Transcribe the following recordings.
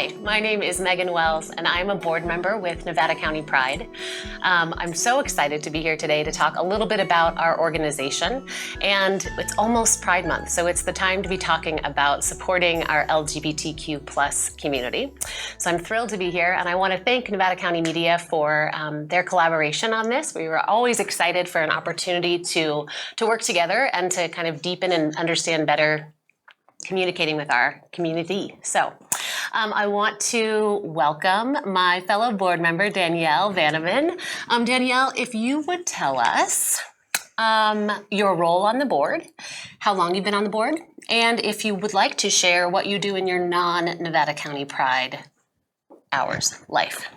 Hi, my name is Megan Wells, and I'm a board member with Nevada County Pride. I'm so excited to be here today to talk a little bit about our organization, and it's almost Pride Month, so it's the time to be talking about supporting our LGBTQ plus community. So I'm thrilled to be here, and I want to thank Nevada County Media for their collaboration on this. We were always excited for an opportunity to work together and to kind of deepen and understand better communicating with our community. So I want to welcome my fellow board member, Danielle Vanaman. Danielle, if you would tell us your role on the board, how long you've been on the board, and if you would like to share what you do in your non-Nevada County Pride hours life.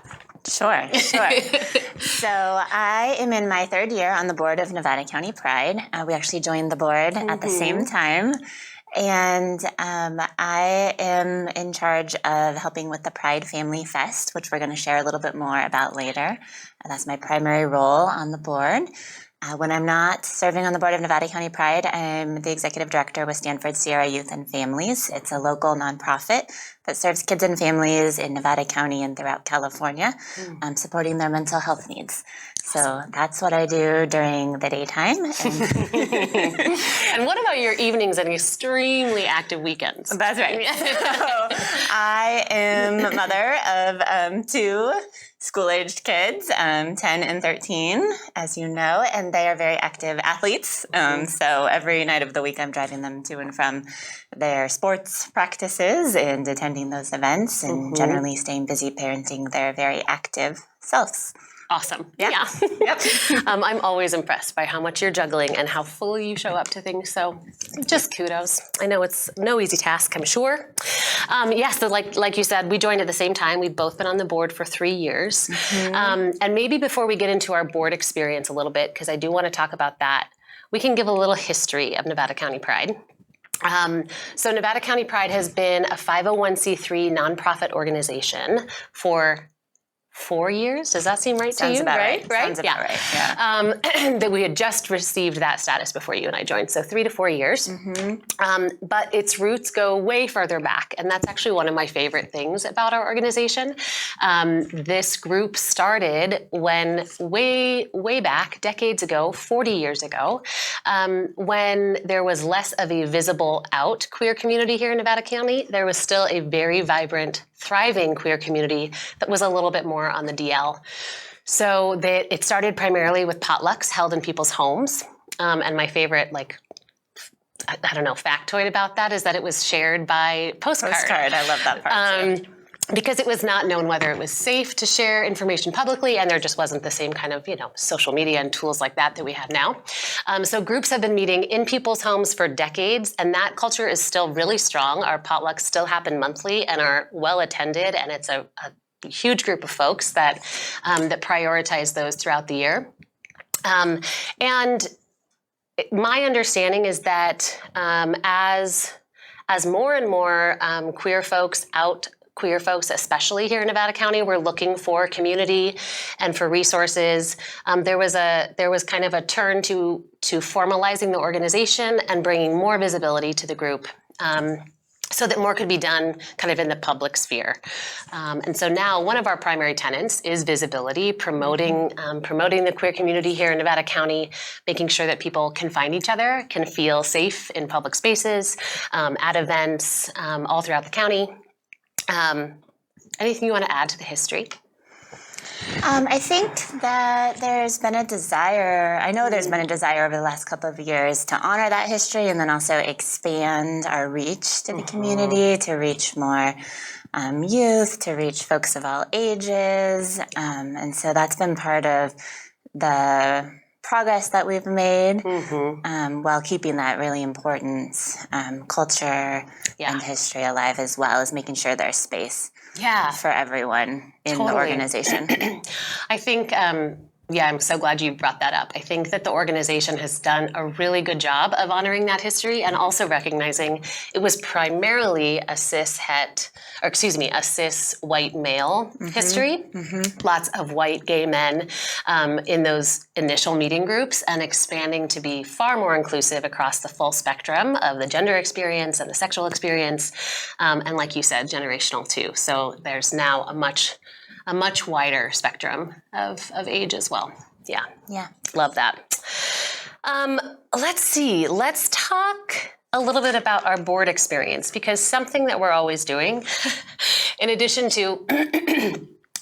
Sure. So I am in my third year on the board of Nevada County Pride. We actually joined the board at the same time. And I am in charge of helping with the Pride Family Fest, which we're going to share a little bit more about later. That's my primary role on the board. When I'm not serving on the board of Nevada County Pride, I'm the executive director with Stanford Sierra Youth and Families. It's a local nonprofit that serves kids and families in Nevada County and throughout California, supporting their mental health needs. So that's what I do during the daytime. And what about your evenings and extremely active weekends? That's right. So I am a mother of two school-aged kids, 10 and 13, as you know, and they are very active athletes. So every night of the week, I'm driving them to and from their sports practices and attending those events and generally staying busy parenting their very active selves. Awesome. Yeah. Yep. I'm always impressed by how much you're juggling and how fully you show up to things. So just kudos. I know it's no easy task, I'm sure. So like you said, we joined at the same time. We've both been on the board for 3 years. And maybe before we get into our board experience a little bit, because I do want to talk about that, we can give a little history of Nevada County Pride. So Nevada County Pride has been a 501c3 nonprofit organization for 4 years. Does that seem right to you? Sounds about right. Right? Sounds about right. Yeah. That we had just received that status before you and I joined, so 3 to 4 years. But its roots go way further back, and that's actually one of my favorite things about our organization. This group started when way back, decades ago, 40 years ago, when there was less of a visible out queer community here in Nevada County. There was still a very vibrant, thriving queer community that was a little bit more on the DL. So it started primarily with potlucks held in people's homes. And my favorite, factoid about that is that it was shared by postcard. I love that part too. Because it was not known whether it was safe to share information publicly, and there just wasn't the same kind of, social media and tools like that we have now. So groups have been meeting in people's homes for decades, and that culture is still really strong. Our potlucks still happen monthly and are well attended, and it's a huge group of folks that prioritize those throughout the year. And my understanding is that as more and more queer folks, especially here in Nevada County, were looking for community and for resources. There was kind of a turn to formalizing the organization and bringing more visibility to the group. So that more could be done kind of in the public sphere. And so now one of our primary tenets is visibility, promoting the queer community here in Nevada County, making sure that people can find each other, can feel safe in public spaces, at events, all throughout the county. Anything you want to add to the history? I think that there's been a desire over the last couple of years to honor that history and then also expand our reach to the community, to reach more youth, to reach folks of all ages. And so that's been part of the progress that we've made while keeping that really important culture and history alive, as well as making sure there's space for everyone in the organization. I think Yeah, I'm so glad you brought that up. I think that the organization has done a really good job of honoring that history and also recognizing it was primarily a cis white male history. Lots of white gay men in those initial meeting groups, and expanding to be far more inclusive across the full spectrum of the gender experience and the sexual experience, and like you said, generational too. So there's now a much wider spectrum of age as well. Yeah. Yeah. Love that. Let's see. Let's talk a little bit about our board experience, because something that we're always doing, in addition to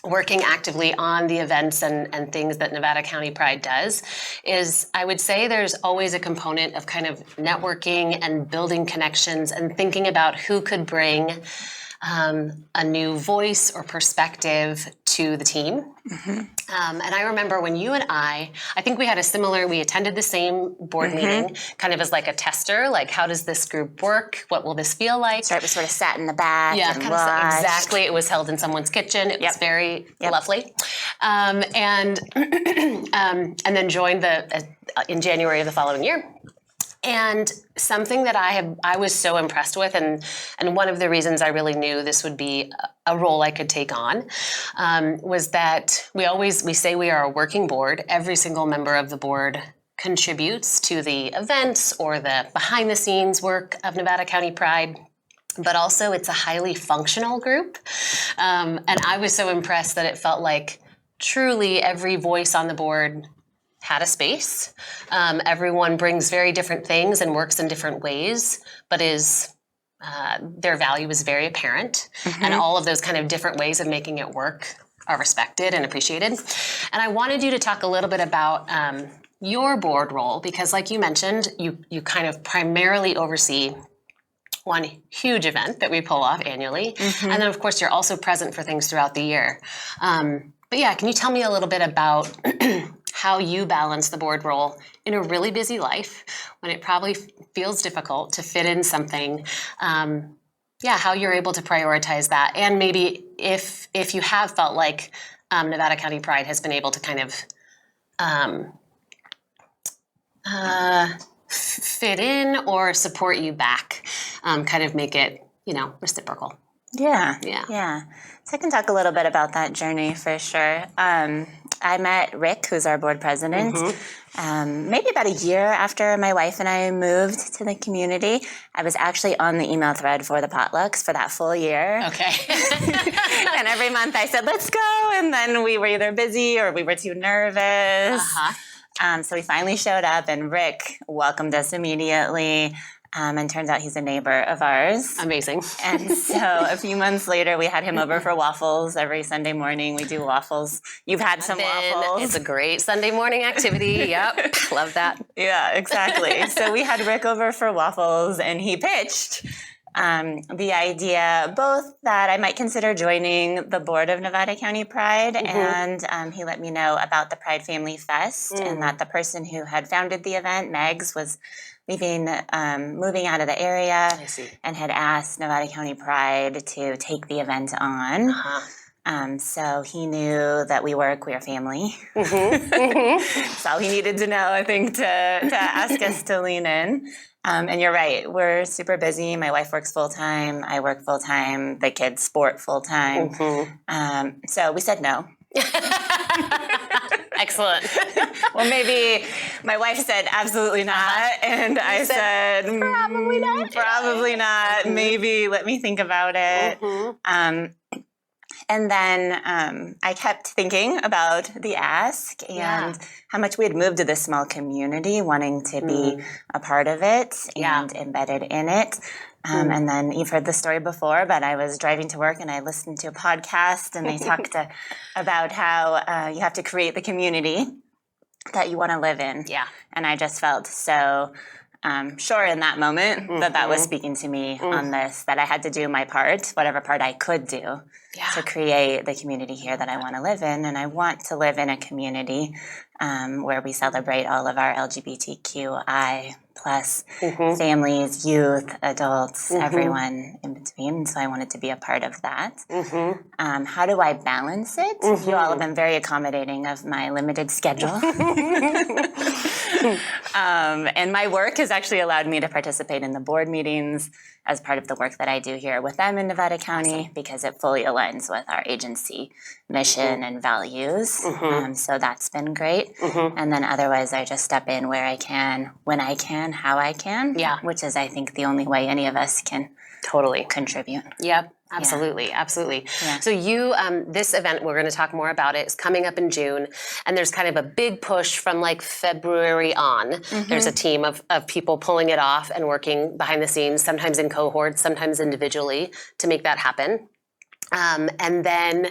working actively on the events and things that Nevada County Pride does, is I would say there's always a component of kind of networking and building connections and thinking about who could bring a new voice or perspective to the team. And I remember when you and I think we attended the same board meeting, kind of as like a tester, like how does this group work? What will this feel like? So we sort of sat in the back and kind watched. Exactly. It was held in someone's kitchen. It was very lovely. And then joined in January of the following year. And something that I was so impressed with, and one of the reasons I really knew this would be a role I could take on, was that we say we are a working board. Every single member of the board contributes to the events or the behind the scenes work of Nevada County Pride. But also it's a highly functional group. And I was so impressed that it felt like truly every voice on the board had a space. Everyone brings very different things and works in different ways, but their value is very apparent. And all of those kind of different ways of making it work are respected and appreciated. And I wanted you to talk a little bit about your board role, because like you mentioned, you kind of primarily oversee one huge event that we pull off annually. And then of course you're also present for things throughout the year. But yeah, can you tell me a little bit about how you balance the board role in a really busy life when it probably feels difficult to fit in something? How you're able to prioritize that, and maybe if you have felt like Nevada County Pride has been able to kind of fit in or support you back, kind of make it, reciprocal. Yeah. So I can talk a little bit about that journey for sure. I met Rick, who's our board president, maybe about a year after my wife and I moved to the community. I was actually on the email thread for the potlucks for that full year. Okay. And every month I said, let's go. And then we were either busy or we were too nervous. So we finally showed up, and Rick welcomed us immediately. And turns out he's a neighbor of ours. Amazing. And so a few months later, we had him over for waffles every Sunday morning. We do waffles. You've had some waffles. It's a great Sunday morning activity. Yep. Love that. Yeah, exactly. So we had Rick over for waffles, and he pitched the idea both that I might consider joining the board of Nevada County Pride, and he let me know about the Pride Family Fest, and that the person who had founded the event, Megs, was moving out of the area, and had asked Nevada County Pride to take the event on. So he knew that we were a queer family. That's all he needed to know, I think, to ask us to lean in. And you're right, we're super busy. My wife works full-time. I work full-time. The kids sport full-time. So we said no. Excellent. Well, maybe my wife said absolutely not, and I said probably not. Probably not. Maybe let me think about it. And then I kept thinking about the ask and how much we had moved to this small community, wanting to be a part of it and embedded in it. And then you've heard the story before, but I was driving to work and I listened to a podcast, and they talked about how you have to create the community that you want to live in. Yeah. And I just felt so sure in that moment that was speaking to me on this, that I had to do my part, whatever part I could do, to create the community here that I want to live in. And I want to live in a community where we celebrate all of our LGBTQI plus Mm-hmm. families, youth, adults, everyone in between. So I wanted to be a part of that. Mm-hmm. How do I balance it? You all have been very accommodating of my limited schedule. And my work has actually allowed me to participate in the board meetings as part of the work that I do here with them in Nevada County because it fully aligns with our agency mission and values. So that's been great. And then otherwise, I just step in where I can, when I can, how I can, which is, I think, the only way any of us can Totally contribute. Yep. Absolutely, absolutely. Yeah. So you, this event, we're going to talk more about it, is coming up in June, and there's kind of a big push from like February on. There's a team of people pulling it off and working behind the scenes, sometimes in cohorts, sometimes individually, to make that happen. And then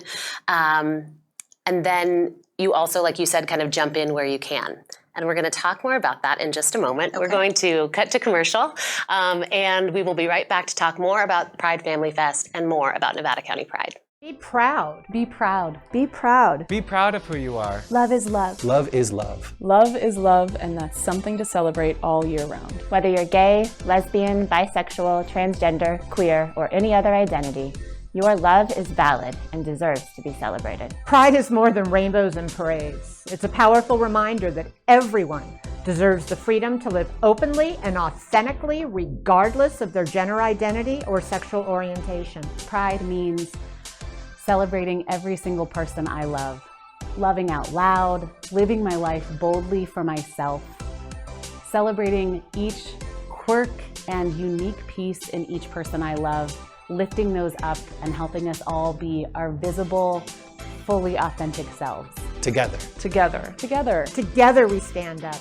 you also, like you said, kind of jump in where you can. And we're going to talk more about that in just a moment. We're going to cut to commercial, and we will be right back to talk more about Pride Family Fest and more about Nevada County Pride. Be proud. Be proud. Be proud. Be proud of who you are. Love is love. Love is love. Love is love, and that's something to celebrate all year round. Whether you're gay, lesbian, bisexual, transgender, queer, or any other identity, your love is valid and deserves to be celebrated. Pride is more than rainbows and parades. It's a powerful reminder that everyone deserves the freedom to live openly and authentically, regardless of their gender identity or sexual orientation. Pride means celebrating every single person I love, loving out loud, living my life boldly for myself, celebrating each quirk and unique piece in each person I love, lifting those up and helping us all be our visible, fully authentic selves. Together. Together. Together. Together we stand up,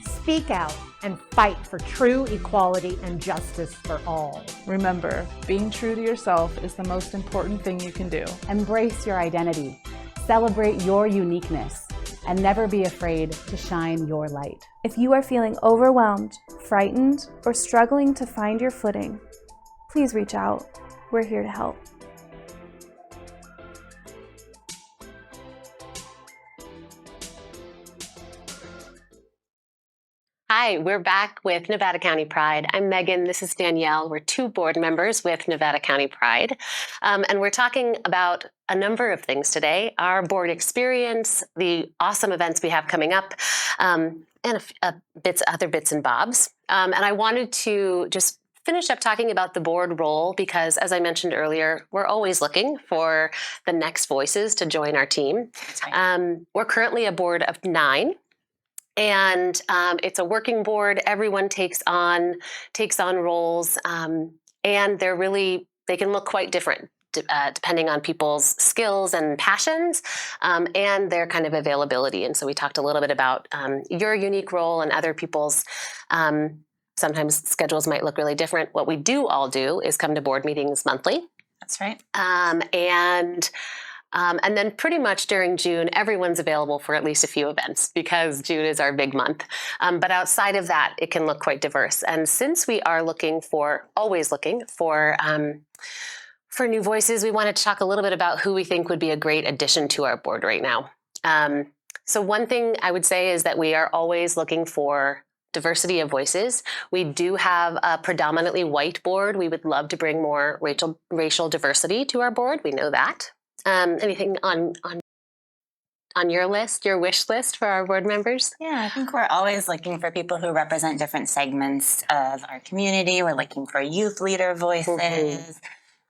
speak out, and fight for true equality and justice for all. Remember, being true to yourself is the most important thing you can do. Embrace your identity, celebrate your uniqueness, and never be afraid to shine your light. If you are feeling overwhelmed, frightened, or struggling to find your footing, please reach out. We're here to help. Hi, we're back with Nevada County Pride. I'm Megan, this is Danielle. We're two board members with Nevada County Pride. And we're talking about a number of things today. Our board experience, the awesome events we have coming up, and other bits and bobs. And I wanted to just finish up talking about the board role because, as I mentioned earlier, we're always looking for the next voices to join our team. That's right. We're currently a board of 9. And it's a working board. Everyone takes on roles, and they can look quite different depending on people's skills and passions, and their kind of availability. And so we talked a little bit about your unique role and other people's. Sometimes schedules might look really different. What we do all do is come to board meetings monthly. That's right. And then pretty much during June, everyone's available for at least a few events because June is our big month. But outside of that, it can look quite diverse. And since we are always looking for new voices, we wanted to talk a little bit about who we think would be a great addition to our board right now. So one thing I would say is that we are always looking for diversity of voices. We do have a predominantly white board. We would love to bring more racial diversity to our board. We know that. Anything on your list, your wish list for our board members? Yeah, I think we're always looking for people who represent different segments of our community. We're looking for youth leader voices.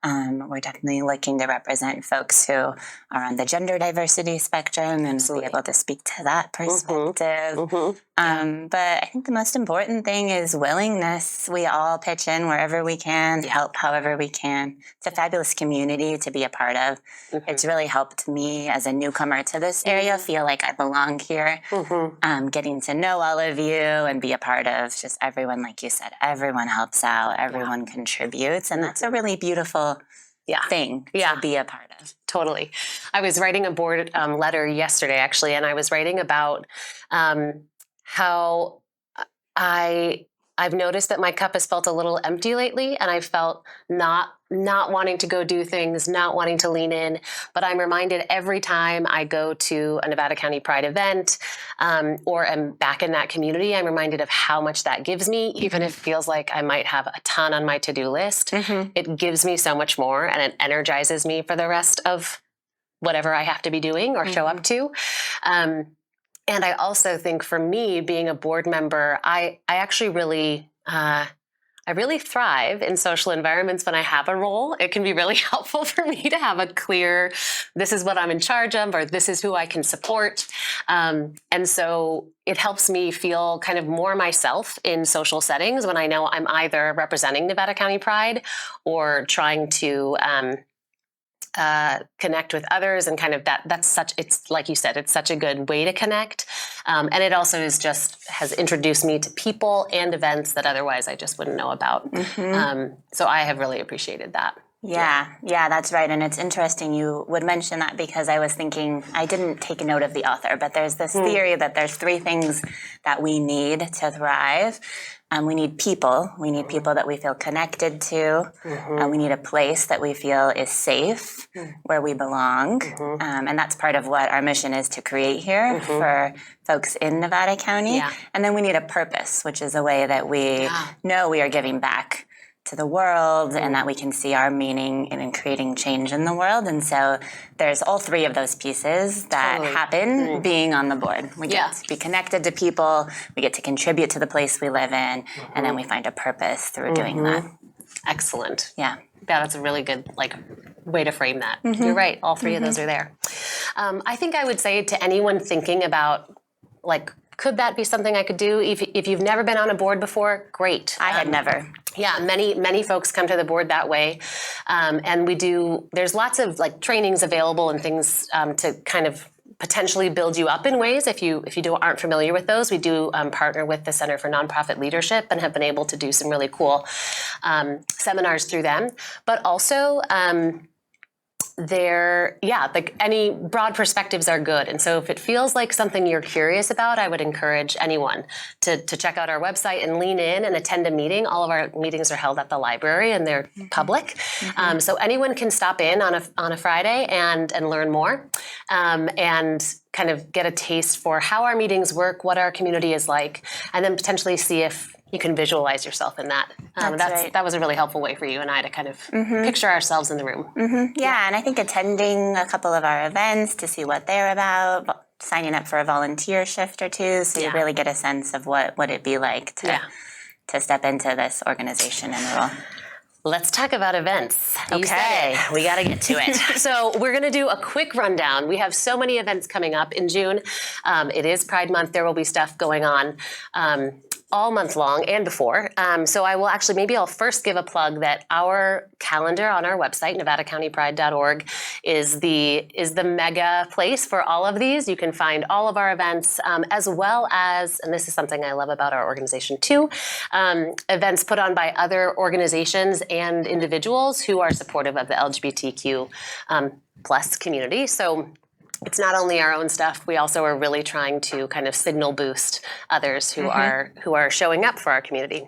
We're definitely looking to represent folks who are on the gender diversity spectrum and be able to speak to that perspective. But I think the most important thing is willingness. We all pitch in wherever we can, help however we can. It's a fabulous community to be a part of. It's really helped me as a newcomer to this area feel like I belong here. Getting to know all of you and be a part of just everyone, like you said, everyone helps out, everyone contributes, and that's a really beautiful thing to be a part of. Totally. I was writing a board letter yesterday, actually, and I was writing about how I I've noticed that my cup has felt a little empty lately, and I felt not wanting to go do things, not wanting to lean in. But I'm reminded every time I go to a Nevada County Pride event or am back in that community, I'm reminded of how much that gives me, even if it feels like I might have a ton on my to-do list. It gives me so much more, and it energizes me for the rest of whatever I have to be doing or show up to. And I also think for me, being a board member, I actually really, I really thrive in social environments when I have a role. It can be really helpful for me to have a clear, this is what I'm in charge of, or this is who I can support. And so it helps me feel kind of more myself in social settings when I know I'm either representing Nevada County Pride or trying to connect with others, and kind of that's such, it's like you said, it's such a good way to connect. And it also has introduced me to people and events that otherwise I just wouldn't know about. So I have really appreciated that. Yeah, that's right. And it's interesting you would mention that, because I was thinking, I didn't take a note of the author, but there's this theory that there's 3 things that we need to thrive. We need people. We need people that we feel connected to. We need a place that we feel is safe, where we belong. And that's part of what our mission is to create here for folks in Nevada County. And then we need a purpose, which is a way that we know we are giving back to the world, and that we can see our meaning in creating change in the world. And so there's all 3 of those pieces that happen being on the board. We get to be connected to people, we get to contribute to the place we live in, and then we find a purpose through doing that. Excellent. Yeah. That's a really good way to frame that. You're right. All 3 of those are there. I think I would say to anyone thinking about could that be something I could do? If you've never been on a board before, great. I had never. Yeah, many folks come to the board that way. And there's lots of trainings available and things to kind of potentially build you up in ways. If you aren't familiar with those, we do partner with the Center for Nonprofit Leadership and have been able to do some really cool seminars through them. But also, any broad perspectives are good. And so if it feels like something you're curious about, I would encourage anyone to check out our website and lean in and attend a meeting. All of our meetings are held at the library, and they're public. So anyone can stop in on a Friday and learn more and kind of get a taste for how our meetings work, what our community is like, and then potentially see if you can visualize yourself in that. That was a really helpful way for you and I to kind of picture ourselves in the room. Yeah, and I think attending a couple of our events to see what they're about, signing up for a volunteer shift or 2, so you really get a sense of what would it be like to step into this organization and role. Let's talk about events. Okay. We got to get to it. So we're going to do a quick rundown. We have so many events coming up in June. It is Pride Month. There will be stuff going on all month long and before. So I will maybe I'll first give a plug that our calendar on our website, nevadacountypride.org, is the mega place for all of these. You can find all of our events, as well as, and this is something I love about our organization too, events put on by other organizations and individuals who are supportive of the LGBTQ plus community. So it's not only our own stuff. We also are really trying to kind of signal boost others who are showing up for our community.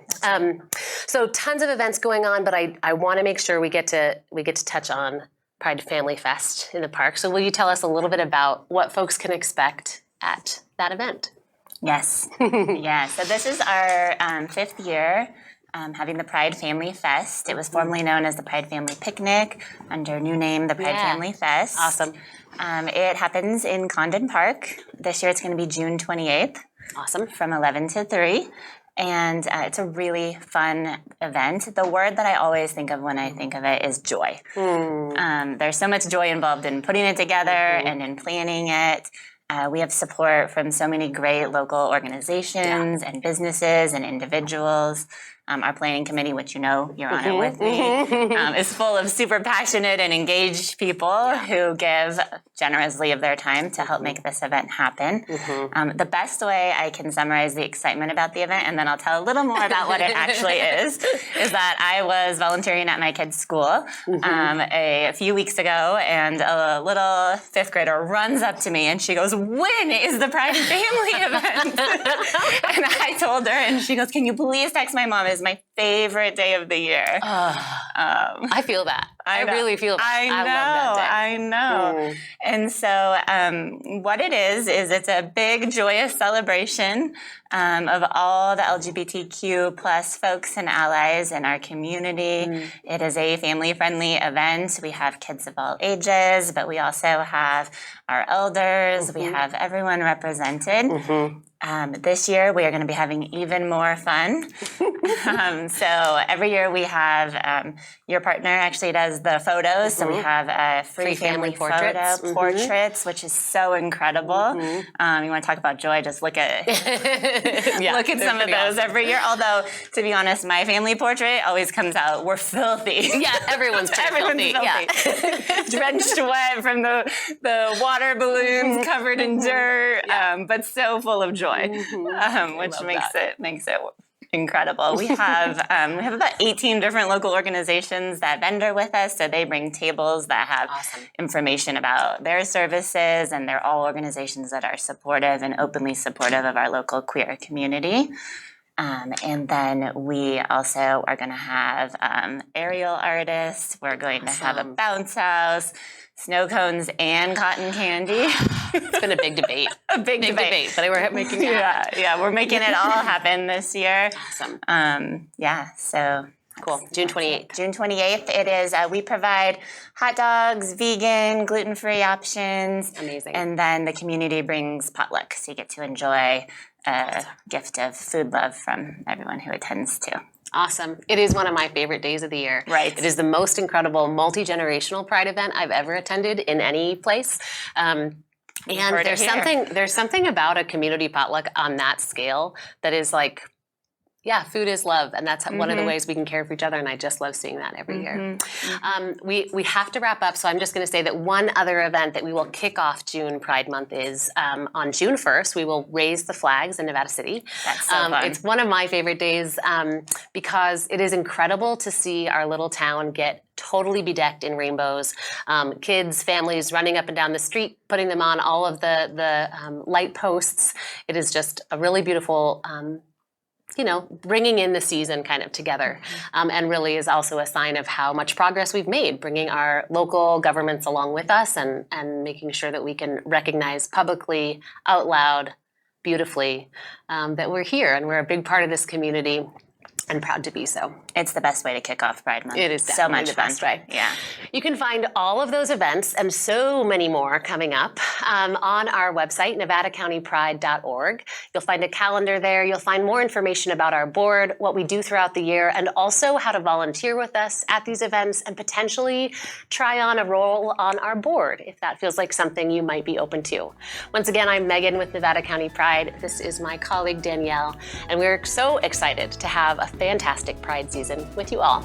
So tons of events going on, but I want to make sure we get to touch on Pride Family Fest in the park. So will you tell us a little bit about what folks can expect at that event? Yes. So this is our 5th year having the Pride Family Fest. It was formerly known as the Pride Family Picnic, under new name, the Pride Family Fest. Awesome. It happens in Condon Park. This year it's going to be June 28th. Awesome. From 11 to 3. And it's a really fun event. The word that I always think of when I think of it is joy. There's so much joy involved in putting it together and in planning it. We have support from so many great local organizations and businesses and individuals. Our planning committee, which you know you're on it with me, is full of super passionate and engaged people who give generously of their time to help make this event happen. The best way I can summarize the excitement about the event, and then I'll tell a little more about what it actually is that I was volunteering at my kid's school a few weeks ago, and a little fifth grader runs up to me and she goes, "When is the Pride and Family event?" And I told her, and she goes, "Can you please text my mom? It's my favorite day of the year." I feel that. I really feel that. I know. love that day. I know. And so what it is it's a big, joyous celebration of all the LGBTQ plus folks and allies in our community. It is a family-friendly event. We have kids of all ages, but we also have our elders. We have everyone represented. This year, we are going to be having even more fun. So every year we have, your partner actually does the photos. So we have a free family portraits. photo, portraits, which is so incredible. You want to talk about joy, just look at look at some of those every year. Although, to be honest, my family portrait always comes out, we're filthy. Yeah, everyone's filthy. Yeah. Drenched wet from the water balloons covered in dirt, but so full of joy, which makes it incredible. We have about 18 different local organizations that vendor with us, so they bring tables that have information about their services, and they're all organizations that are supportive and openly supportive of our local queer community. And then we also are going to have aerial artists. We're going to have a bounce house, snow cones, and cotton candy. It's been a big debate. A big debate. But we're making it happen. Yeah, we're making it all happen this year. Awesome. So Cool. June 28th. June 28th. It is, we provide hot dogs, vegan, gluten-free options. Amazing. And then the community brings potluck, so you get to enjoy a gift of food love from everyone who attends too. Awesome. It is one of my favorite days of the year. Right. It is the most incredible multi-generational Pride event I've ever attended in any place. And there's something about a community potluck on that scale that is like, yeah, food is love, and that's one of the ways we can care for each other, and I just love seeing that every year. We have to wrap up, so I'm just going to say that one other event that we will kick off June Pride Month is on June 1st, we will raise the flags in Nevada City. That's so fun. It's one of my favorite days because it is incredible to see our little town get totally bedecked in rainbows. Kids, families running up and down the street, putting them on all of the light posts. It is just a really beautiful bringing in the season kind of together, and really is also a sign of how much progress we've made, bringing our local governments along with us and making sure that we can recognize publicly, out loud, beautifully, that we're here and we're a big part of this community and proud to be so. It's the best way to kick off Pride Month. It is so much the fun. best way. Yeah. You can find all of those events and so many more coming up on our website, nevadacountypride.org. You'll find a calendar there. You'll find more information about our board, what we do throughout the year, and also how to volunteer with us at these events and potentially try on a role on our board if that feels like something you might be open to. Once again, I'm Megan with Nevada County Pride. This is my colleague Danielle, and we're so excited to have a fantastic Pride season with you all.